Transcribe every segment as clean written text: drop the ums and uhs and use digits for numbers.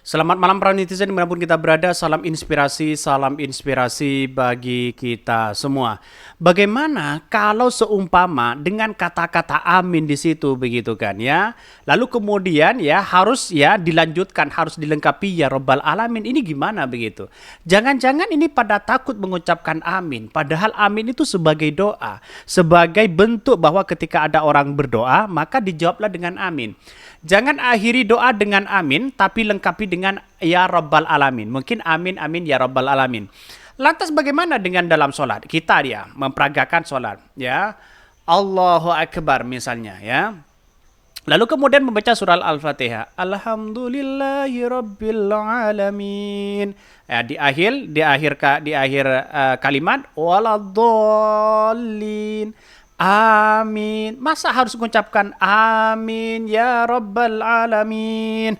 Selamat malam para netizen dimanapun kita berada, salam inspirasi bagi kita semua. Bagaimana kalau seumpama dengan kata-kata amin di situ begitu kan ya. Lalu kemudian ya harus ya dilanjutkan, harus dilengkapi ya Rabbal Alamin. Ini gimana begitu? Jangan-jangan ini pada takut mengucapkan amin. Padahal amin itu sebagai doa, sebagai bentuk bahwa ketika ada orang berdoa maka dijawablah dengan amin. Jangan akhiri doa dengan amin, tapi lengkapi dengan ya Rabbal Alamin. Mungkin amin, amin, ya Rabbal Alamin. Lantas bagaimana dengan dalam sholat? Kita dia memperagakan sholat. Ya, Allahu Akbar misalnya ya. Lalu kemudian membaca surah Al-Fatihah. Alhamdulillahi Rabbil Alamin. Ya, di akhir kalimat waladdallin. Amin. Masa harus mengucapkan amin ya Rabbal Alamin?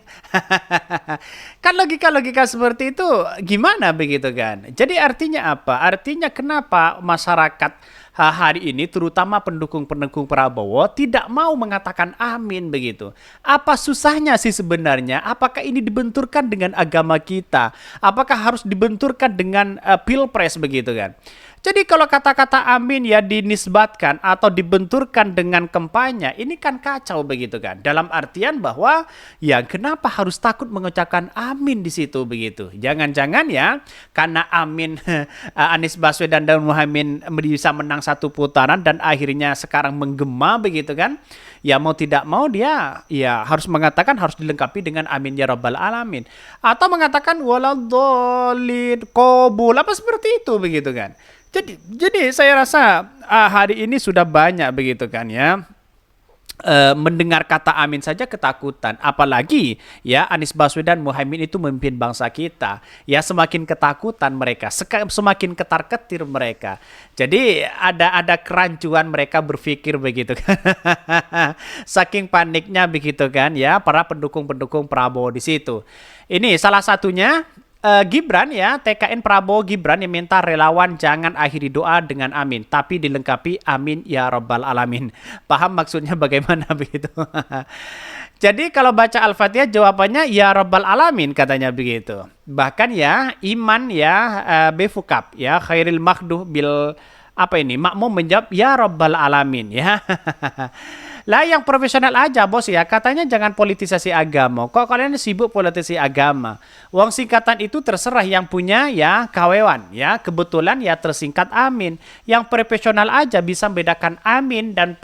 Kan logika-logika seperti itu gimana begitu kan? Jadi artinya apa? Artinya kenapa masyarakat hari ini terutama pendukung-pendukung Prabowo tidak mau mengatakan amin begitu? Apa susahnya sih sebenarnya? Apakah ini dibenturkan dengan agama kita? Apakah harus dibenturkan dengan pilpres begitu kan? Jadi kalau kata-kata amin ya dinisbatkan atau dibenturkan dengan kampanye, ini kan kacau begitu kan. Dalam artian bahwa ya kenapa harus takut mengucapkan amin di situ begitu. Jangan-jangan ya karena amin Anies Baswedan dan Muhaimin bisa menang satu putaran dan akhirnya sekarang menggema begitu kan. Ya mau tidak mau dia ya harus mengatakan, harus dilengkapi dengan amin ya Rabbal Alamin. Atau mengatakan waladhdallin qabul apa seperti itu begitu kan. Jadi saya rasa hari ini sudah banyak begitu kan ya mendengar kata amin saja ketakutan, apalagi ya Anies Baswedan Muhaimin itu memimpin bangsa kita ya, semakin ketakutan mereka, semakin ketar-ketir mereka. Jadi ada kerancuan mereka berpikir begitu kan. Saking paniknya begitu kan ya para pendukung-pendukung Prabowo di situ. Ini salah satunya Gibran ya, TKN Prabowo Gibran yang minta relawan jangan akhiri doa dengan amin, tapi dilengkapi amin ya Rabbal Alamin. Paham maksudnya bagaimana begitu? Jadi kalau baca Al-Fatihah jawabannya ya Rabbal Alamin katanya begitu. Bahkan ya Iman ya Befukap ya Khairil Makhduh bil apa ini makmum menjawab ya Rabbal Alamin ya. Lah yang profesional aja bos ya, katanya jangan politisasi agama. Kok kalian sibuk politisasi agama? Uang singkatan itu terserah yang punya ya kawewan ya. Kebetulan ya tersingkat amin. Yang profesional aja bisa membedakan amin dan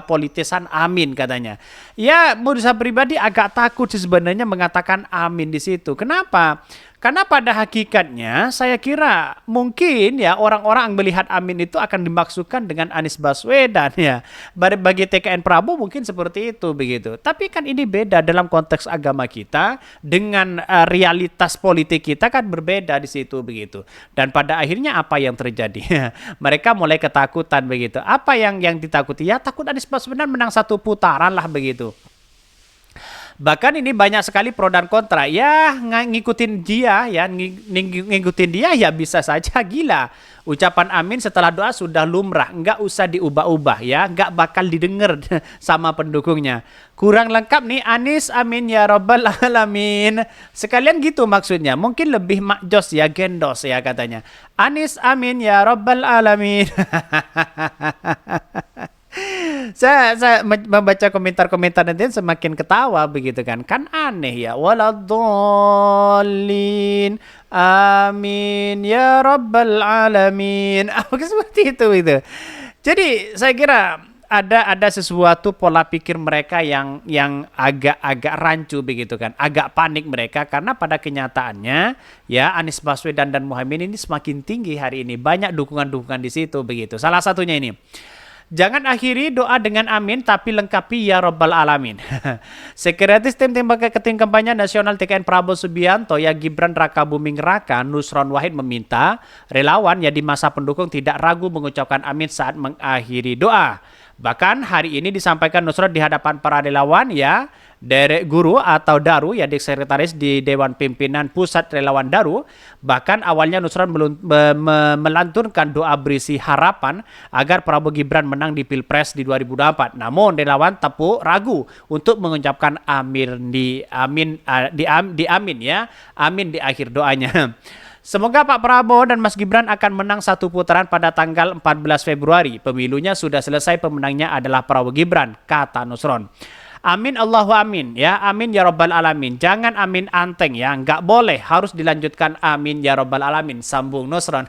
politisan amin katanya. Ya menurut saya pribadi agak takut sih sebenarnya mengatakan amin di situ. Kenapa? Karena pada hakikatnya saya kira mungkin ya orang-orang melihat amin itu akan dimaksudkan dengan Anies Baswedan ya. Bagi TKN Prabowo mungkin seperti itu begitu. Tapi kan ini beda dalam konteks agama kita dengan realitas politik kita kan berbeda di situ begitu. Dan pada akhirnya apa yang terjadi? Mereka mulai ketakutan begitu. Apa yang ditakuti? Ya takut Anies Baswedan menang satu putaran lah begitu. Bahkan ini banyak sekali pro dan kontra. Ya ngikutin dia ya, ngikutin dia ya bisa saja gila. Ucapan amin setelah doa sudah lumrah, nggak usah diubah-ubah ya, nggak bakal didengar sama pendukungnya. Kurang lengkap nih Anies amin ya Rabbal Alamin. Sekalian gitu maksudnya, mungkin lebih makjos ya, gendos ya katanya. Anies amin ya Rabbal Alamin. Saya membaca komentar-komentar nanti semakin ketawa begitu kan. Kan aneh ya. Waladhdallin. Amin ya Rabbal Alamin. Apa seperti itu itu. Jadi saya kira ada sesuatu pola pikir mereka yang agak rancu begitu kan. Agak panik mereka karena pada kenyataannya ya Anies Baswedan dan Muhaimin ini semakin tinggi hari ini. Banyak dukungan-dukungan di situ begitu. Salah satunya ini. Jangan akhiri doa dengan amin, tapi lengkapi ya Rabbal Alamin. Sekretaris Tim Ketim Kampanye Nasional TKN Prabowo Subianto ya Gibran Raka Buming Raka Nusron Wahid meminta relawan ya di masa pendukung tidak ragu mengucapkan amin saat mengakhiri doa. Bahkan hari ini disampaikan Nusron di hadapan para relawan ya Derek Guru atau Daru, ya sekretaris di Dewan Pimpinan Pusat Relawan Daru. Bahkan awalnya Nusron melantunkan doa berisi harapan agar Prabowo Gibran menang di Pilpres di 2024. Namun relawan tepuk ragu untuk mengucapkan amin di akhir doanya. Semoga Pak Prabowo dan Mas Gibran akan menang satu putaran pada tanggal 14 Februari. Pemilunya sudah selesai, pemenangnya adalah Prabowo Gibran, kata Nusron. Amin Allahu amin, ya amin ya Rabbal alamin. Jangan amin anteng ya, nggak boleh, harus dilanjutkan amin ya Rabbal alamin, sambung Nusron.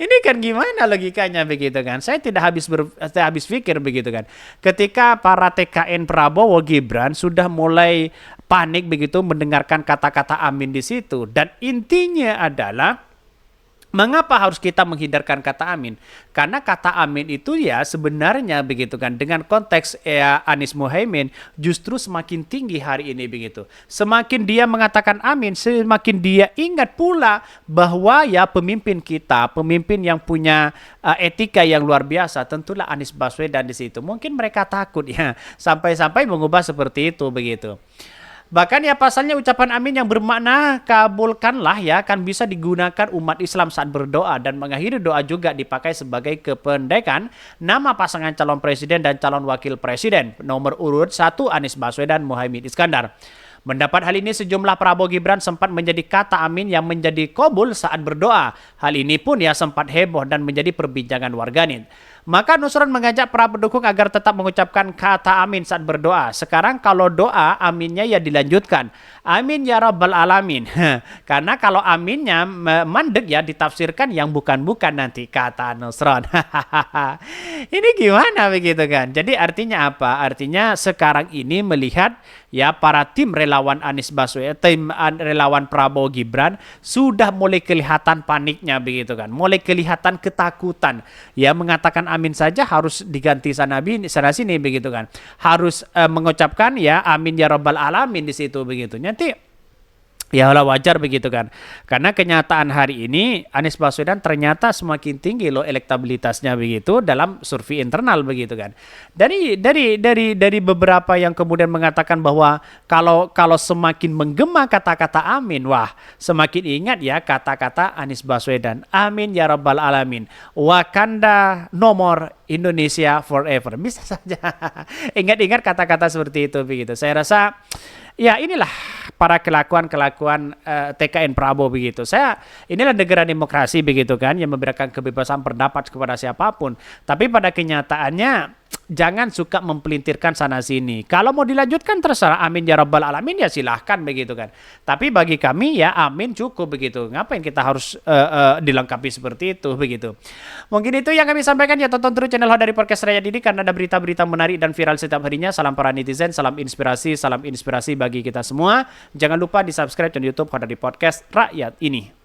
Ini kan gimana logikanya begitu kan? Saya tidak habis pikir begitu kan. Ketika para TKN Prabowo Gibran sudah mulai panik begitu mendengarkan kata-kata amin di situ, dan intinya adalah mengapa harus kita menghindarkan kata amin? Karena kata amin itu ya sebenarnya begitu kan, dengan konteks Anies Mohaimin justru semakin tinggi hari ini begitu. Semakin dia mengatakan amin, semakin dia ingat pula bahwa ya pemimpin kita, pemimpin yang punya etika yang luar biasa, tentulah Anies Baswedan di situ. Mungkin mereka takut ya sampai-sampai mengubah seperti itu begitu. Bahkan ya pasalnya ucapan amin yang bermakna kabulkanlah ya kan bisa digunakan umat Islam saat berdoa, dan mengakhiri doa juga dipakai sebagai kependekan nama pasangan calon presiden dan calon wakil presiden. Nomor urut 1 Anies Baswedan Muhaimin Iskandar. Mendapat hal ini sejumlah Prabowo Gibran sempat menjadi kata amin yang menjadi kabul saat berdoa. Hal ini pun ya sempat heboh dan menjadi perbincangan warganet. Maka Nusron mengajak para pendukung agar tetap mengucapkan kata amin saat berdoa. Sekarang kalau doa, aminnya ya dilanjutkan. Amin ya Rabbal alamin. Karena kalau aminnya mandek ya ditafsirkan yang bukan-bukan nanti, kata Nusron. Ini gimana begitu kan? Jadi artinya apa? Artinya sekarang ini melihat ya para tim relawan Anies Baswedan, tim relawan Prabowo Gibran sudah mulai kelihatan paniknya begitu kan. Mulai kelihatan ketakutan. Ya mengatakan amin saja harus diganti sana sini begitu kan. Harus mengucapkan ya amin ya Rabbal alamin di situ begitu. Nanti ya lah wajar begitu kan. Karena kenyataan hari ini Anies Baswedan ternyata semakin tinggi loh elektabilitasnya begitu dalam survei internal begitu kan. Dari beberapa yang kemudian mengatakan bahwa kalau semakin menggema kata-kata amin, wah semakin ingat ya kata-kata Anies Baswedan. Amin ya Rabbal alamin. Wakanda nomor Indonesia forever. Bisa saja. Ingat-ingat kata-kata seperti itu begitu. Saya rasa ya inilah para kelakuan TKN Prabowo begitu. Inilah negara demokrasi begitu kan, yang memberikan kebebasan pendapat kepada siapapun. Tapi pada kenyataannya jangan suka mempelintirkan sana sini. Kalau mau dilanjutkan terserah amin ya Rabbal alamin ya silahkan begitu kan. Tapi bagi kami ya amin cukup begitu. Ngapain kita harus dilengkapi seperti itu begitu. Mungkin itu yang kami sampaikan ya. Tonton terus channel dari Podcast Rakyat ini karena ada berita-berita menarik dan viral setiap harinya. Salam para netizen, salam inspirasi bagi kita semua. Jangan lupa di subscribe channel YouTube dari Podcast Rakyat ini.